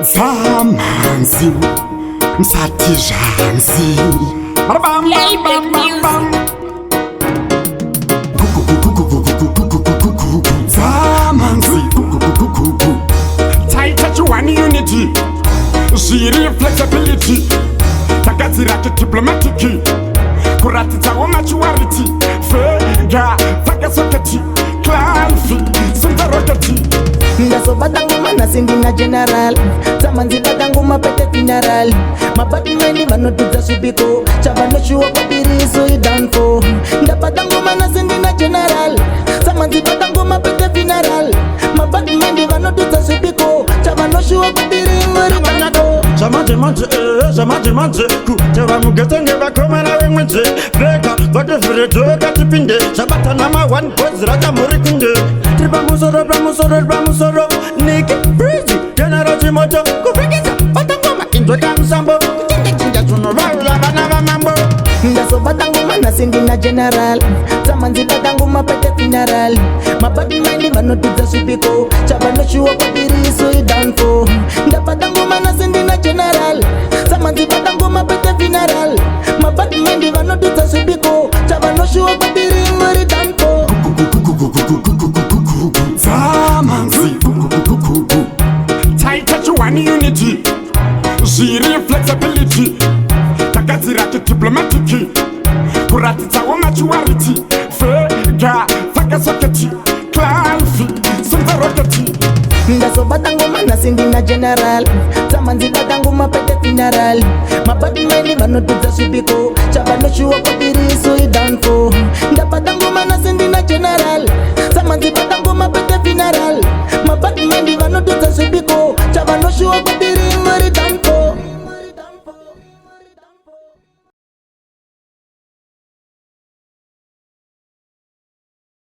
Zamanzi Msatijanzi Bam bam bam bam Zamanzi Tight one unity Ziri flexibility Tagazira diplomatic Kurati tawo maturity Fega Faga soketi Clanfi Sinta roketi Ndaso badangu mana sindi na general Zamanzi badangu mapete funeral Mabati meni manotuza subiko Chabano shuwa papiri so i down for Nda badangu mana sindi na general Zamanzi badangu mapete funeral Mabati meni manotuza subiko Chabano shuwa papiri ngori down for Samati manje ku Tewa mugetenge bakoma na wengwenze Veka vate vireto katipinde Sabata nama one boys raja morikunde Tripa musoro Niki breezy General Jimoto Kufikisa batangoma Inzo ya msambo Kuchinde chinja tuno Varula banava mambo Ndaso badangu mana sindi na general Zamanzi badangu mapete funeral Mabati meni manotuza subiko Chabano shuwa papiri so i down for Nda badangu mana sindi na general Zamanzi badangu mapete funeral Mabati meni manotuza subiko Chabano shuwa papiri ngori down for Zamanzi Tight one unity Ziri flexibility Tagazira diplomatic Kurati tawo maturity Fega Faga soketi Clanfi Sinta roketi Ndaso badangu mana sindi na general Zamanzi badangu mapete funeral Mabati meni manotuza subiko Chabano shuwa papiri so i down for Nda badangu mana sindi na general Zamanzi badangu mapete funeral Mabati meni manotuza subiko Chabano shuwa papiri